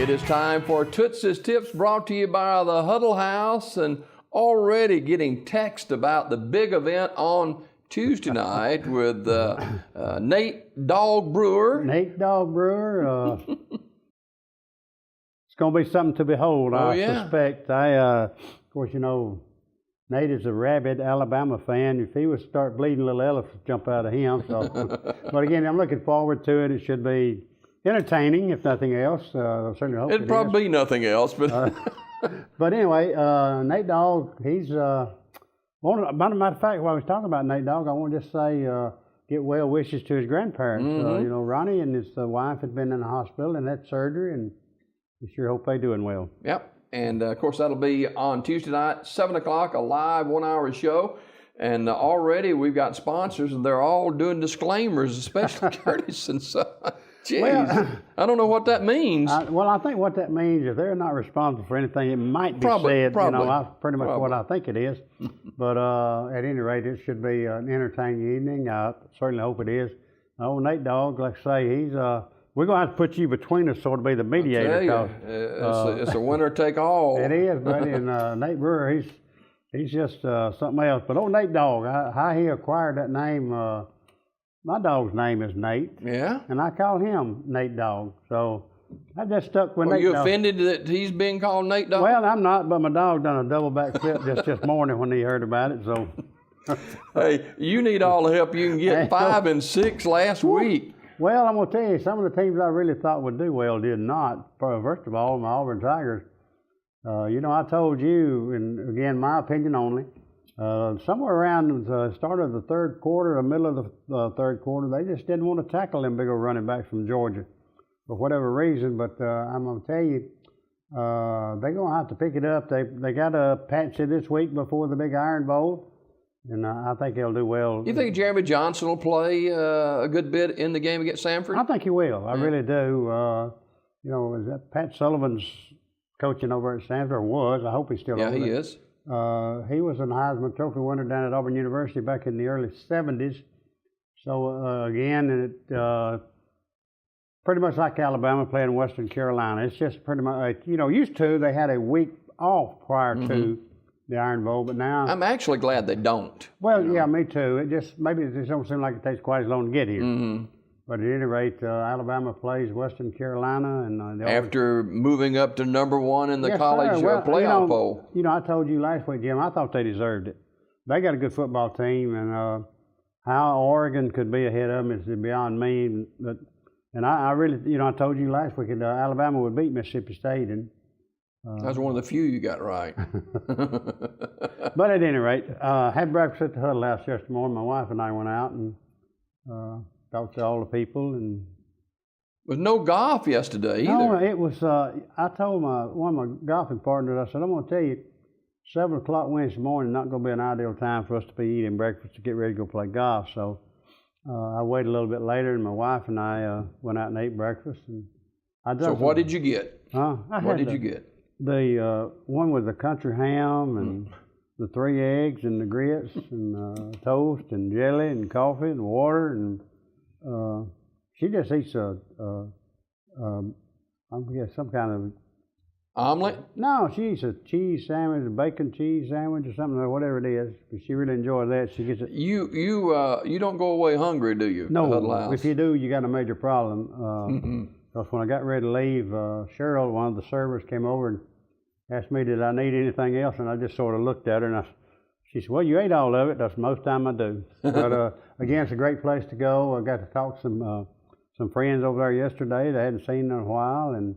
It is time for Toot's Tips, brought to you by the Huddle House, and already getting text about the big event on Tuesday night with Nate Dog Brewer. Nate Dog Brewer. It's going to be something to behold, I suspect. Of course, you know, Nate is a rabid Alabama fan. If he would start bleeding, little elephants jump out of him. So, but again, I'm looking forward to it. It should be entertaining, if nothing else. I certainly hope It'd probably be nothing else, but but anyway, Nate Dogg, he's matter of fact, while I was talking about Nate Dogg, I want to just say get well wishes to his grandparents. You know, Ronnie and his wife had been in the hospital and had surgery, and we sure hope they're doing well. Yep. And, of course, that'll be on Tuesday night, 7 o'clock, a live 1-hour show. And already we've got sponsors, and they're all doing disclaimers, especially Curtis. And so, geez, I don't know what that means. I think what that means is they're not responsible for anything. It might be said. Probably. You know, pretty much what I think it is. But at any rate, it should be an entertaining evening. I certainly hope it is. Oh, Nate Dogg, like I say, he's... we're going to have to put you between us, sort of be the mediator. It's a winner take all. It is, buddy. And Nate Brewer, he's just something else. But Nate Dogg, how he acquired that name, my dog's name is Nate. Yeah. And I call him Nate Dogg. So I just stuck with Nate Are you Dogg. offended that he's being called Nate Dogg? Well, I'm not, but my dog done a double back flip just this morning when he heard about it. So. Hey, you need all the help you can get. 5 and 6 last week. Well, I'm going to tell you, some of the teams I really thought would do well did not. First of all, my Auburn Tigers. You know, I told you, and again, my opinion only, somewhere around the start of the third quarter, or middle of the third quarter, they just didn't want to tackle them big old running backs from Georgia for whatever reason. But I'm going to tell you, they're going to have to pick it up. They got a Patsy this week before the big Iron Bowl. And I think he'll do well. You think Jeremy Johnson will play a good bit in the game against Samford? I think he will. I really do. You know, is that Pat Sullivan's coaching over at Samford, or was? I hope he's still over there. Yeah, he is. He was an Heisman Trophy winner down at Auburn University back in the early 70s. So, again, pretty much like Alabama playing Western Carolina. It's just pretty much, you know, used to, they had a week off prior to the Iron Bowl, but now... I'm actually glad they don't. Well, yeah, me too. Maybe it just don't seem like it takes quite as long to get here. But at any rate, Alabama plays Western Carolina. And after moving up to #1 in the college playoff poll. You know, I told you last week, Jim, I thought they deserved it. They got a good football team, and how Oregon could be ahead of them is beyond me. And I really, you know, I told you last week that Alabama would beat Mississippi State, and that's one of the few you got right. But at any rate, had breakfast at the Huddle House yesterday morning. My wife and I went out and talked to all the people. And there was no golf yesterday either. No, it was. I told one of my golfing partners, I said, I'm going to tell you, 7 o'clock Wednesday morning not going to be an ideal time for us to be eating breakfast to get ready to go play golf. So I waited a little bit later, and my wife and I went out and ate breakfast. And so what did you get? What did you get? The one with the country ham and the 3 eggs and the grits and toast and jelly and coffee and water, and she just eats I forget, some kind of omelet. No, she eats a cheese sandwich, a bacon cheese sandwich or something, or whatever it is. But she really enjoys that. She gets it. You don't go away hungry, do you? No. If you do, you got a major problem. Because when I got ready to leave, Cheryl, one of the servers, came over and asked me, did I need anything else? And I just sort of looked at her, and she said, well, you ate all of it. That's most time I do. But again, it's a great place to go. I got to talk to some friends over there yesterday that I hadn't seen in a while, and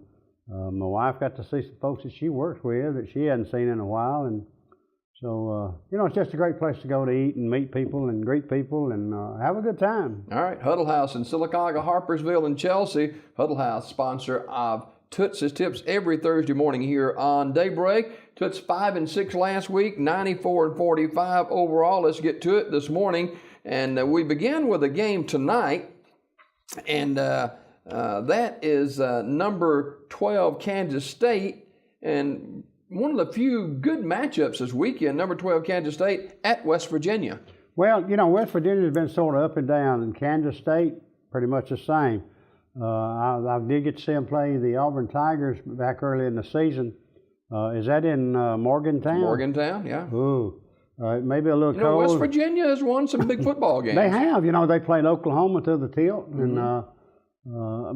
my wife got to see some folks that she works with that she hadn't seen in a while. And so, you know, it's just a great place to go to eat and meet people and greet people and have a good time. All right. Huddle House in Sylacauga, Harpersville, and Chelsea. Huddle House, sponsor of Toot's Tips every Thursday morning here on Daybreak. Toots 5 and 6 last week, 94 and 45 overall. Let's get to it this morning. And we begin with a game tonight. And that is number 12, Kansas State. And one of the few good matchups this weekend, number 12, Kansas State at West Virginia. Well, you know, West Virginia's been sort of up and down, and Kansas State pretty much the same. I did get to see them play the Auburn Tigers back early in the season. Is that in Morgantown? Morgantown, yeah. Ooh, it may be a little cold. West Virginia has won some big football games. They have. They played Oklahoma to the tilt, and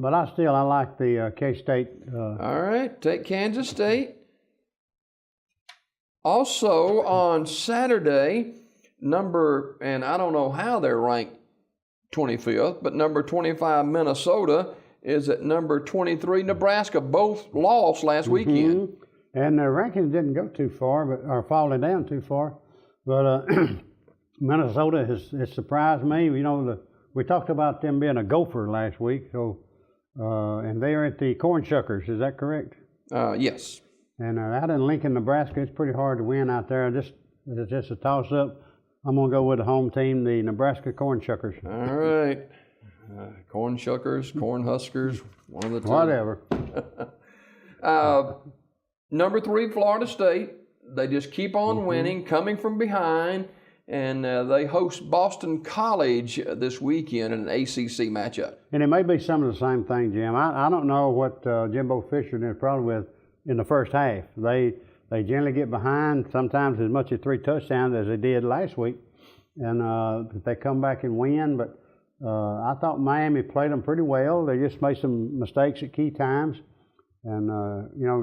but I like the K-State. All right, take Kansas State. Also on Saturday, and I don't know how they're ranked 25th, but number 25 Minnesota is at number 23 Nebraska. Both lost last weekend. And their rankings didn't go too far, or falling down too far. But Minnesota has surprised me. We talked about them being a gopher last week, and they are at the Corn Shuckers. Is that correct? Yes. And out in Lincoln, Nebraska, it's pretty hard to win out there. It's just a toss-up. I'm going to go with the home team, the Nebraska Corn Shuckers. All right. Corn Shuckers, Corn Huskers, one of the two. Whatever. Number 3, Florida State. They just keep on winning, coming from behind, and they host Boston College this weekend in an ACC matchup. And it may be some of the same thing, Jim. I don't know what Jimbo Fisher did problem with in the first half. They generally get behind, sometimes as much as 3 touchdowns as they did last week, and they come back and win. But I thought Miami played them pretty well. They just made some mistakes at key times. And,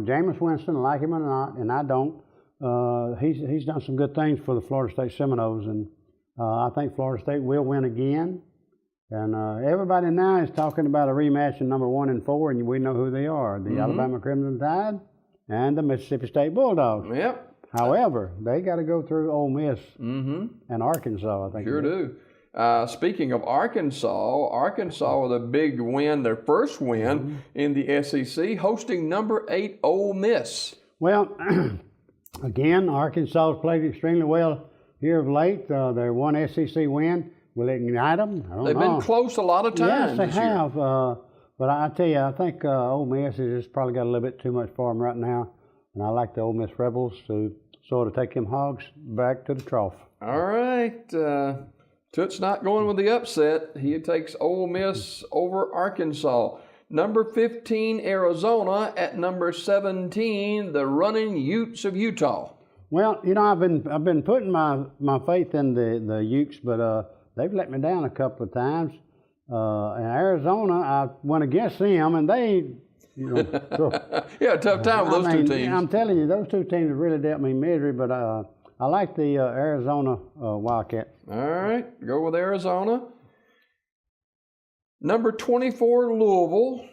Jameis Winston, I like him or not, and I don't. He's done some good things for the Florida State Seminoles, and I think Florida State will win again. And everybody now is talking about a rematch in number 1 and 4, and we know who they are, the Alabama Crimson Tide and the Mississippi State Bulldogs. Yep. However, they got to go through Ole Miss and Arkansas, I think. Sure do. Speaking of Arkansas with a big win, their first win in the SEC, hosting number 8 Ole Miss. Well, again, Arkansas has played extremely well here of late. Their one SEC win, will it ignite them? I don't know. They've been close a lot of times. Yes, they have. But I tell you, I think Ole Miss has just probably got a little bit too much for them right now. And I like the Ole Miss Rebels to sort of take them Hogs back to the trough. All right. Toot's not going with the upset. He takes Ole Miss over Arkansas. Number 15, Arizona. At number 17, the Running Utes of Utah. Well, I've been putting my faith in the Utes, but they've let me down a couple of times. In Arizona, I went against them, and they, yeah, tough time with those two teams. I'm telling you, those two teams have really dealt me misery, but I like the Arizona Wildcats. All right, go with Arizona. Number 24, Louisville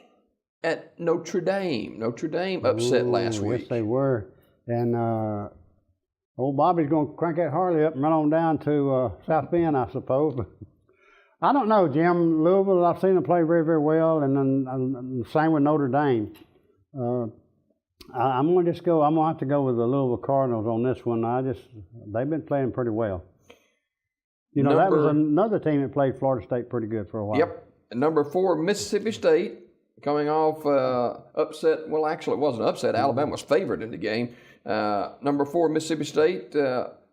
at Notre Dame. Notre Dame upset last week. Yes, they were. And old Bobby's going to crank that Harley up and run on down to South Bend, I suppose. But I don't know, Jim. Louisville, I've seen them play very, very well, and then same with Notre Dame. I'm going to just go. I'm going to have to go with the Louisville Cardinals on this one. They've been playing pretty well. That was another team that played Florida State pretty good for a while. Yep. Number 4, Mississippi State, coming off upset. Well, actually, it wasn't upset. Alabama was favored in the game. Number 4, Mississippi State,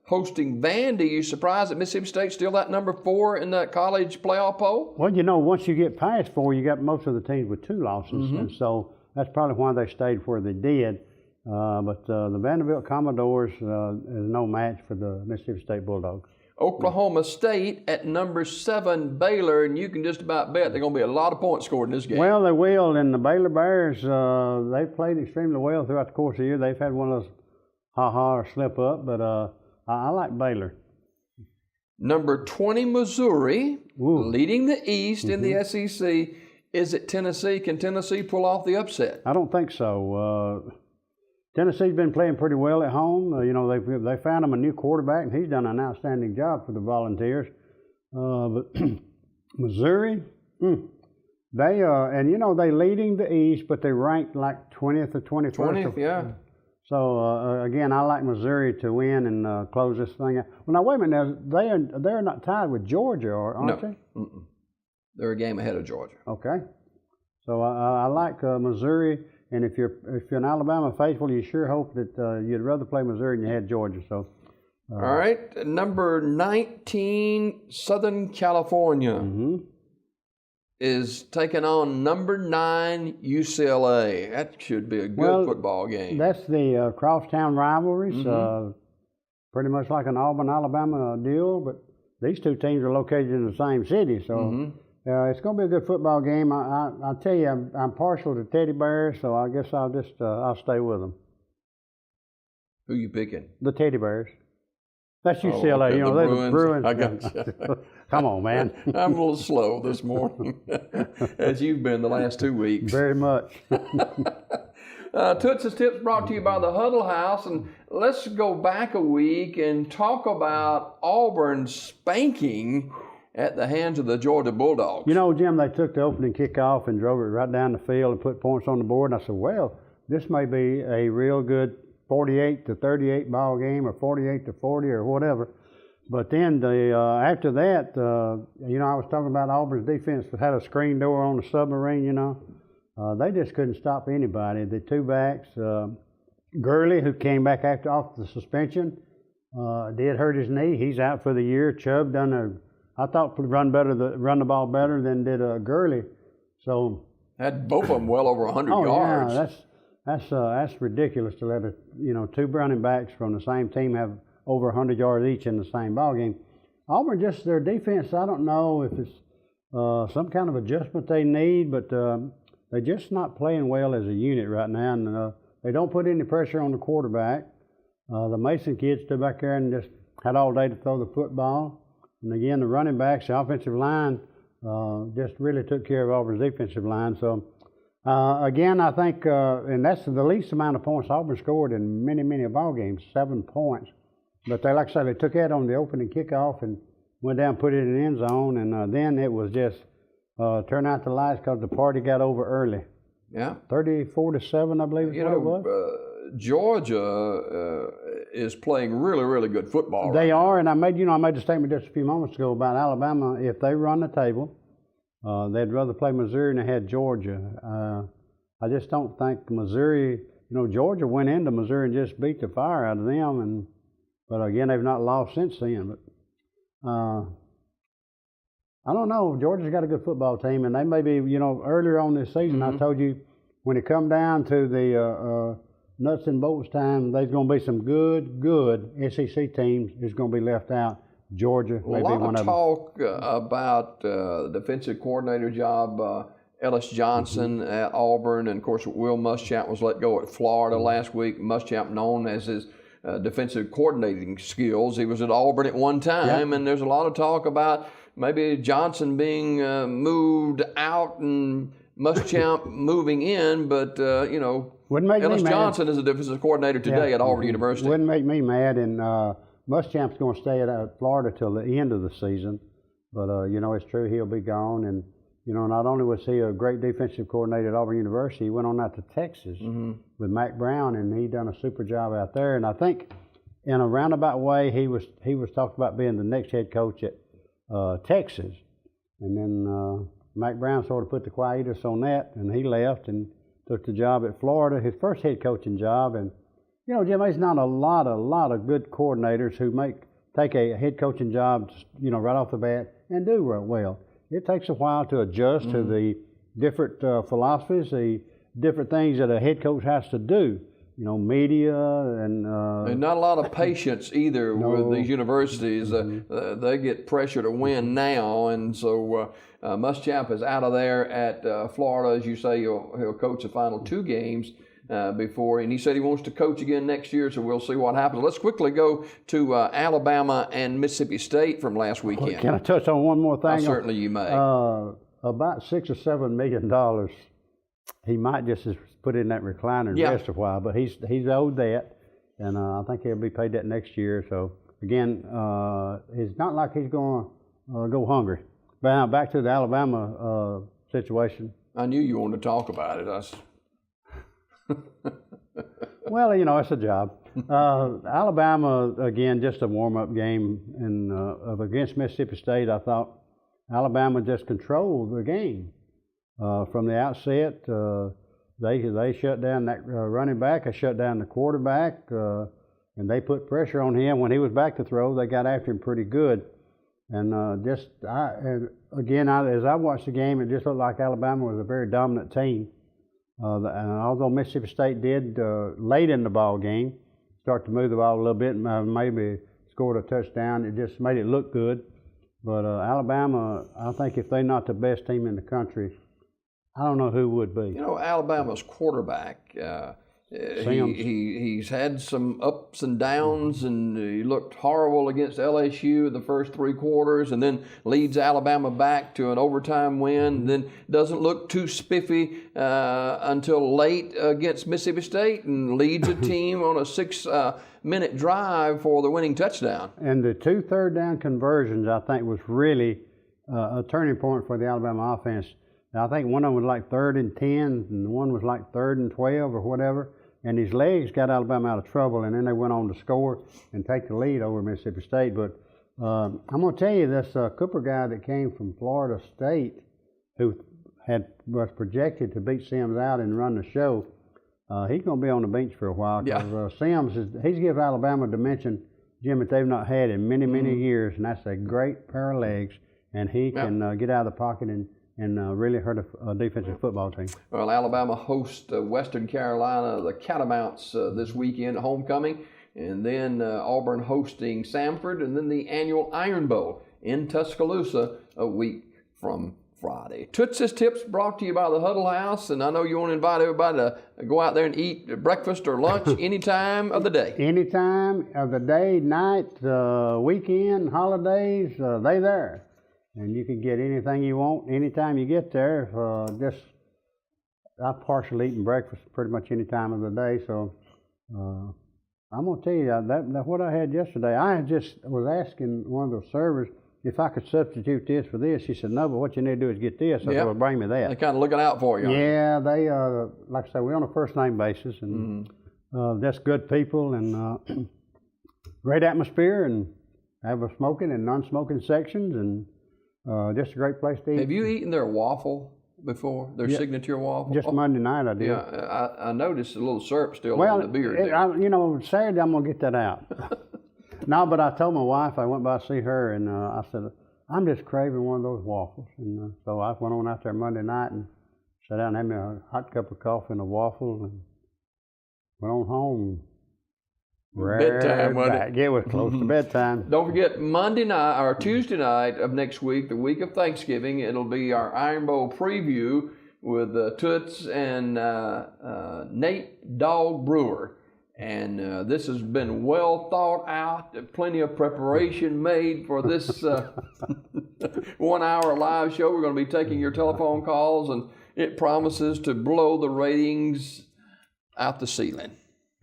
hosting Vandy. You surprised that Mississippi State's still at number 4 in that college playoff poll? Well, once you get past 4, you got most of the teams with 2 losses, and so that's probably why they stayed where they did. But the Vanderbilt Commodores is no match for the Mississippi State Bulldogs. Oklahoma State at number 7, Baylor, and you can just about bet there are going to be a lot of points scored in this game. Well, they will, and the Baylor Bears, they've played extremely well throughout the course of the year. They've had one of those ha-ha or slip-up, but I like Baylor. Number 20, Missouri, leading the East in the SEC. Is it Tennessee? Can Tennessee pull off the upset? I don't think so. Tennessee's been playing pretty well at home. They found him a new quarterback, and he's done an outstanding job for the Volunteers. But Missouri, they they leading the East, but they ranked like 20th or 21st. 20th, yeah. So again, I like Missouri to win and close this thing out. Well, now wait a minute. Now they're not tied with Georgia, aren't they? No. They're a game ahead of Georgia. Okay. So I like Missouri. And if you're an Alabama faithful, you sure hope that you'd rather play Missouri than you had Georgia. So, all right, number 19, Southern California. is taking on number 9 UCLA. That should be a good football game. That's the crosstown rivalries, pretty much like an Auburn-Alabama deal, but these two teams are located in the same city, so it's going to be a good football game. I'll tell you, I'm partial to Teddy Bears, so I guess I'll stay with them. Who you picking? The Teddy Bears. That's UCLA. Okay. You know, they're the Bruins. I got you. Come on, man. I'm a little slow this morning, as you've been the last 2 weeks. Very much. Toots' Tips brought to you by the Huddle House, and let's go back a week and talk about Auburn's spanking at the hands of the Georgia Bulldogs. You know, Jim, they took the opening kickoff and drove it right down the field and put points on the board, and I said, well, this may be a real good 48-38 ball game, or 48-40, or whatever. But then after that, you know, I was talking about Auburn's defense had a screen door on the submarine. You know, they just couldn't stop anybody. The two backs, Gurley, who came back off the suspension, did hurt his knee. He's out for the year. Chubb I thought run the ball better than did Gurley. So had both of them well over 100 yards. Yeah, that's ridiculous to let two running backs from the same team have over 100 yards each in the same ball game. Auburn, just their defense, I don't know if it's some kind of adjustment they need, but they're just not playing well as a unit right now, and they don't put any pressure on the quarterback. The Mason kids stood back there and just had all day to throw the football. And again, the running backs, the offensive line, just really took care of Auburn's defensive line. So again, I think, and that's the least amount of points Auburn scored in many, many ball games, 7 points. But like I said, they took that on the opening kickoff and went down and put it in the end zone, and then it was just turn out the lights because the party got over early. Yeah. 34-7, I believe is what it was. Georgia is playing really, really good football. They right are, and I made the statement just a few moments ago about Alabama. If they run the table, they'd rather play Missouri than they had Georgia. I just don't think Missouri. Georgia went into Missouri and just beat the fire out of them, but again, they've not lost since then. But I don't know. Georgia's got a good football team, and they may be. Earlier on this season, I told you when it come down to the nuts and bolts time, there's going to be some good SEC teams that's going to be left out. Georgia may be one of them. A lot of talk about the defensive coordinator job, Ellis Johnson at Auburn, and of course Will Muschamp was let go at Florida last week. Muschamp, known as his defensive coordinating skills. He was at Auburn at one time, and there's a lot of talk about maybe Johnson being moved out and Muschamp moving in, but Ellis Johnson is a defensive coordinator today at Auburn University. Wouldn't make me mad, and Muschamp's going to stay at Florida till the end of the season, but it's true he'll be gone, and not only was he a great defensive coordinator at Auburn University, he went on out to Texas with Mac Brown, and he done a super job out there. And I think in a roundabout way, he was talked about being the next head coach at Texas, and then Mac Brown sort of put the quietus on that, and he left and took the job at Florida, his first head coaching job. And Jim, there's not a lot of good coordinators who take a head coaching job, right off the bat and do real well. It takes a while to adjust to the different philosophies, the different things that a head coach has to do. Media and not a lot of patience either with these universities. They get pressure to win now, and so Muschamp is out of there at Florida. As you say, he'll coach the final 2 games before, and he said he wants to coach again next year, so we'll see what happens. Let's quickly go to Alabama and Mississippi State from last weekend. Can I touch on one more thing? Certainly you may. About $6 or $7 million. He might just put in that recliner and rest a while, but he's owed that, and I think he'll be paid that next year. So again, it's not like he's going to go hungry. But now back to the Alabama situation. I knew you wanted to talk about it. Well, it's a job. Alabama, again, just a warm-up game, and against Mississippi State, I thought Alabama just controlled the game. From the outset, they shut down that running back, they shut down the quarterback, and they put pressure on him. When he was back to throw, they got after him pretty good. And as I watched the game, it just looked like Alabama was a very dominant team. And although Mississippi State did late in the ball game start to move the ball a little bit, maybe scored a touchdown, it just made it look good. But Alabama, I think if they're not the best team in the country, I don't know who would be. You know, Alabama's quarterback, he's had some ups and downs, and he looked horrible against LSU the first 3 quarters, and then leads Alabama back to an overtime win, and then doesn't look too spiffy until late against Mississippi State, and leads a team on a 6-minute drive for the winning touchdown. And the 2 third-down conversions, I think, was really a turning point for the Alabama offense. I think one of them was like 3rd and 10, and one was like 3rd and 12 or whatever. And his legs got Alabama out of trouble, and then they went on to score and take the lead over Mississippi State. But I'm going to tell you, this Cooper guy that came from Florida State, who was projected to beat Sims out and run the show, he's going to be on the bench for a while. Because Sims, he's given Alabama a dimension, Jim, that they've not had in many, many years, and that's a great pair of legs, and he can get out of the pocket and really hurt a defensive football team. Well, Alabama hosts Western Carolina, the Catamounts, this weekend at homecoming, and then Auburn hosting Samford, and then the annual Iron Bowl in Tuscaloosa a week from Friday. Toots's Tips brought to you by the Huddle House, and I know you want to invite everybody to go out there and eat breakfast or lunch any time of the day. Any time of the day, night, weekend, holidays, they there. And you can get anything you want anytime you get there. I'm partially eating breakfast pretty much any time of the day. So I'm going to tell you that what I had yesterday, I just was asking one of those servers if I could substitute this for this. She said, no, but what you need to do is get this. I said, well, bring me that. They're kind of looking out for you. Yeah, they, like I said, we're on a first name basis. And that's good people and great atmosphere, and have a smoking and non-smoking sections, and just a great place to eat. Have you eaten their waffle before? Their signature waffle? Just Monday night I did. Yeah, I noticed a little syrup still on the beard there. Saturday I'm going to get that out. No, but I told my wife, I went by to see her, and I said, I'm just craving one of those waffles. And so I went on out there Monday night and sat down and had me a hot cup of coffee and a waffle, and went on home. Bedtime, wasn't it? Yeah, it was close to bedtime. Don't forget Monday night or Tuesday night of next week, the week of Thanksgiving, it'll be our Iron Bowl preview with Toots and Nate Dog Brewer. And this has been well thought out, plenty of preparation made for this 1 hour live show. We're going to be taking your telephone calls, and it promises to blow the ratings out the ceiling.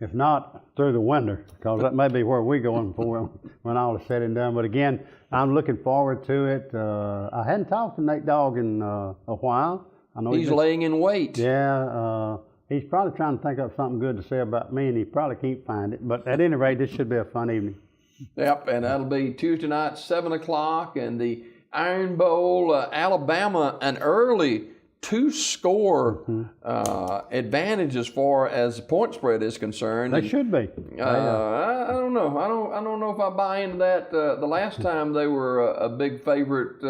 If not, through the winter, because that may be where we're going for when all is said and done. But again, I'm looking forward to it. I hadn't talked to Nate Dogg in a while. I know he's laying in wait. Yeah, he's probably trying to think of something good to say about me, and he probably can't find it. But at any rate, this should be a fun evening. Yep, and that'll be Tuesday night, 7 o'clock, and the Iron Bowl, Alabama, an early 2-score advantage as far as the point spread is concerned. They should be. I don't know. I don't know if I buy into that. The last time they were a big favorite,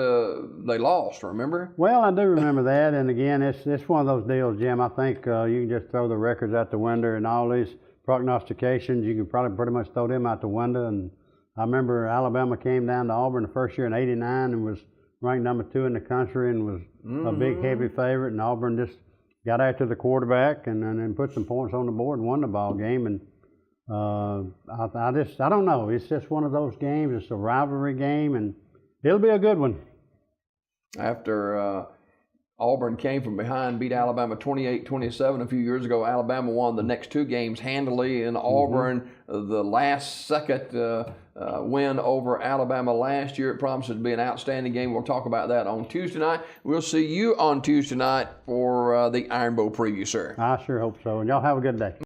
they lost. Remember? Well, I do remember that. And again, it's one of those deals, Jim. I think you can just throw the records out the window, and all these prognostications, you can probably pretty much throw them out the window. And I remember Alabama came down to Auburn the first year in '89 and was ranked number 2 in the country and was a big, heavy favorite. And Auburn just got after the quarterback and then put some points on the board and won the ball game. And I don't know. It's just one of those games. It's a rivalry game, and it'll be a good one. After Auburn came from behind, beat Alabama 28-27 a few years ago, Alabama won the next 2 games handily, and Auburn, the last second win over Alabama last year. It promises to be an outstanding game. We'll talk about that on Tuesday night. We'll see you on Tuesday night for the Iron Bowl preview, sir. I sure hope so, and y'all have a good day.